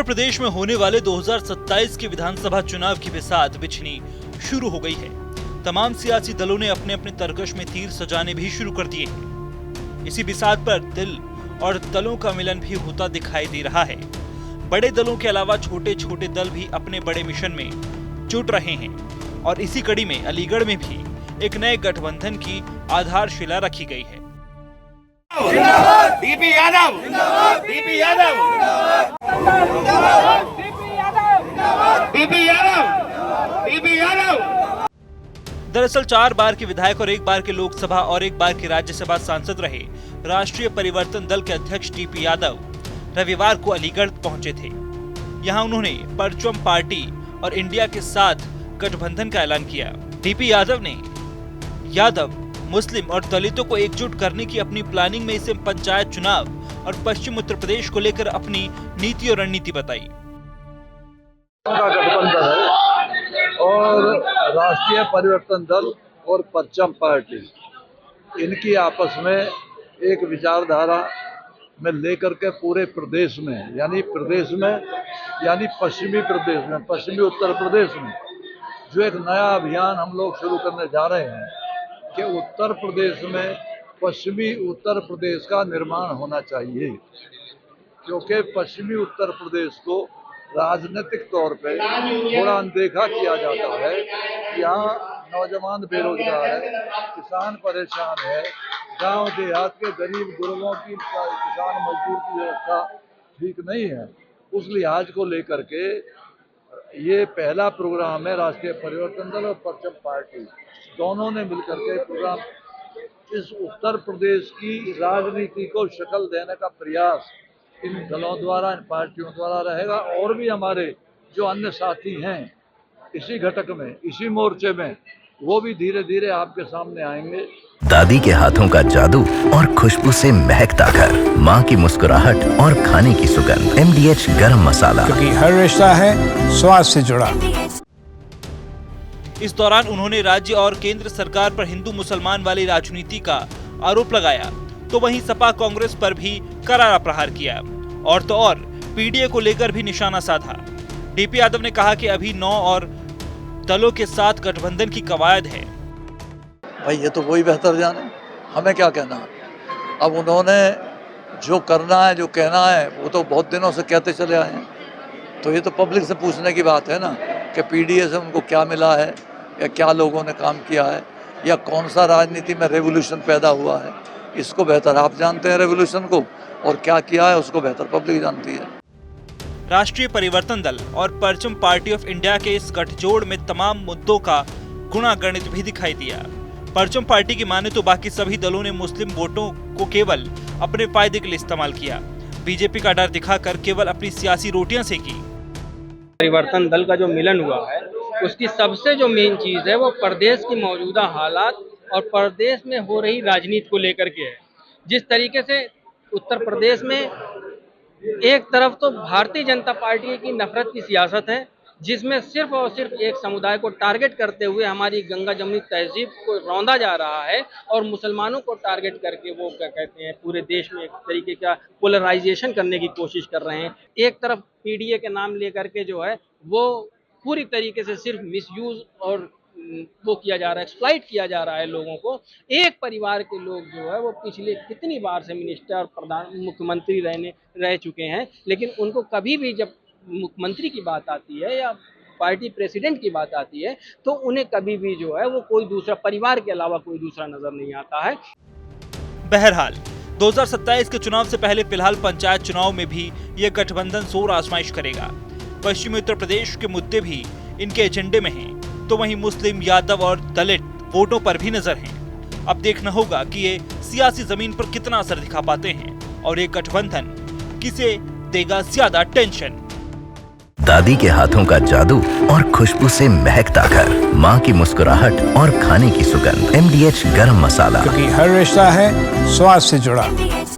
प्रदेश में होने वाले 2027 के विधानसभा चुनाव की बिसात बिछनी शुरू हो गई है। तमाम सियासी दलों ने अपने अपने तरकश में तीर सजाने भी शुरू कर दिए हैं। इसी बिसात पर दिल और दलों का मिलन भी होता दिखाई दे रहा है। बड़े दलों के अलावा छोटे छोटे दल भी अपने बड़े मिशन में जुट रहे हैं और इसी कड़ी में अलीगढ़ में भी एक नए गठबंधन की आधारशिला रखी गई है। DP Yadav, DP Yadav, DP Yadav, DP Yadav. दरअसल 4 बार के विधायक और 1 बार के लोकसभा और 1 बार के राज्यसभा सांसद रहे राष्ट्रीय परिवर्तन दल के अध्यक्ष डीपी यादव रविवार को अलीगढ़ पहुंचे थे। यहां उन्होंने परचम पार्टी और इंडिया के साथ गठबंधन का ऐलान किया। डीपी यादव ने मुस्लिम और दलितों को एकजुट करने की अपनी प्लानिंग में इसे पंचायत चुनाव और पश्चिम उत्तर प्रदेश को लेकर अपनी नीति और रणनीति बताई। गठबंधन है और राष्ट्रीय परिवर्तन दल और परचम पार्टी इनकी आपस में एक विचारधारा में लेकर के पूरे प्रदेश में यानी पश्चिमी उत्तर प्रदेश में जो एक नया अभियान हम लोग शुरू करने जा रहे हैं कि उत्तर प्रदेश में पश्चिमी उत्तर प्रदेश का निर्माण होना चाहिए, क्योंकि पश्चिमी उत्तर प्रदेश को राजनीतिक तौर पे थोड़ा अनदेखा किया जाता है। यहाँ नौजवान बेरोजगार है, किसान परेशान है, गांव देहात के गरीब गुरबों की किसान मजदूर की व्यवस्था ठीक नहीं है। उस लिहाज को लेकर के ये पहला प्रोग्राम है। राष्ट्रीय परिवर्तन दल और परचम पार्टी दोनों ने मिलकर के प्रोग्राम इस उत्तर प्रदेश की राजनीति को शक्ल देने का प्रयास इन दलों द्वारा, इन पार्टियों द्वारा रहेगा। और भी हमारे जो अन्य साथी हैं इसी घटक में, इसी मोर्चे में, वो भी धीरे धीरे आपके सामने आएंगे। दादी के हाथों का जादू और खुशबू से महकता घर, माँ की मुस्कुराहट और खाने की सुगंध। MDH गरम मसाला, क्योंकि हर रिश्ता है स्वाद से जुड़ा। इस दौरान उन्होंने राज्य और केंद्र सरकार पर हिंदू मुसलमान वाली राजनीति का आरोप लगाया, तो वहीं सपा कांग्रेस पर भी करारा प्रहार किया और तो और पीडीए को लेकर भी निशाना साधा। डीपी यादव ने कहा कि अभी 9 और दलों के साथ गठबंधन की कवायद है। भाई ये तो वही बेहतर जाने, हमें क्या कहना। अब उन्होंने जो करना है, जो कहना है, वो तो बहुत दिनों से कहते चले आए हैं। तो ये तो पब्लिक से पूछने की बात है ना कि पीडीए से उनको क्या मिला है, या क्या लोगों ने काम किया है, या कौन सा राजनीति में रेवोल्यूशन पैदा हुआ है। इसको बेहतर आप जानते हैं रेवोल्यूशन को, और क्या किया है उसको बेहतर पब्लिक जानती है। राष्ट्रीय परिवर्तन दल और परचम पार्टी ऑफ इंडिया के इस गठजोड़ में तमाम मुद्दों का गुणागणित भी दिखाई दिया। परचम पार्टी की माने तो बाकी सभी दलों ने मुस्लिम वोटों को केवल अपने फायदे के लिए इस्तेमाल किया। बीजेपी का डर दिखाकर केवल अपनी सियासी रोटियां सेकी। परिवर्तन दल का जो मिलन हुआ है उसकी सबसे जो मेन चीज़ है वो प्रदेश की मौजूदा हालात और प्रदेश में हो रही राजनीति को लेकर के है। जिस तरीके से उत्तर प्रदेश में एक तरफ तो भारतीय जनता पार्टी की नफरत की सियासत है, जिसमें सिर्फ और सिर्फ एक समुदाय को टारगेट करते हुए हमारी गंगा जमुनी तहजीब को रौंदा जा रहा है, और मुसलमानों को टारगेट करके वो क्या कहते हैं पूरे देश में एक तरीके का पोलराइजेशन करने की कोशिश कर रहे हैं। एक तरफ पीडीए के नाम लेकर के जो है वो पूरी तरीके से सिर्फ मिसयूज और वो किया जा रहा है, एक्सप्लॉइट किया जा रहा है लोगों को। एक परिवार के लोग जो है वो पिछले कितनी बार से मिनिस्टर और मुख्यमंत्री रह चुके हैं, लेकिन उनको कभी भी जब मुख्यमंत्री की बात आती है या पार्टी प्रेसिडेंट की बात आती है तो उन्हें कभी भी जो है वो कोई दूसरा परिवार के अलावा कोई दूसरा नजर नहीं आता है। बहरहाल 2027 के चुनाव से पहले फिलहाल पंचायत चुनाव में भी ये गठबंधन जोर आजमाइश करेगा। पश्चिमी उत्तर प्रदेश के मुद्दे भी इनके एजेंडे में हैं, तो वहीं मुस्लिम, यादव और दलित वोटों पर भी नजर है। अब देखना होगा कि ये सियासी जमीन पर कितना असर दिखा पाते हैं और ये गठबंधन किसे देगा ज्यादा टेंशन। दादी के हाथों का जादू और खुशबू से महकता घर, माँ की मुस्कुराहट और खाने की सुगंध। MDH गरम मसाला, क्योंकि हर रिश्ता है स्वाद से जुड़ा।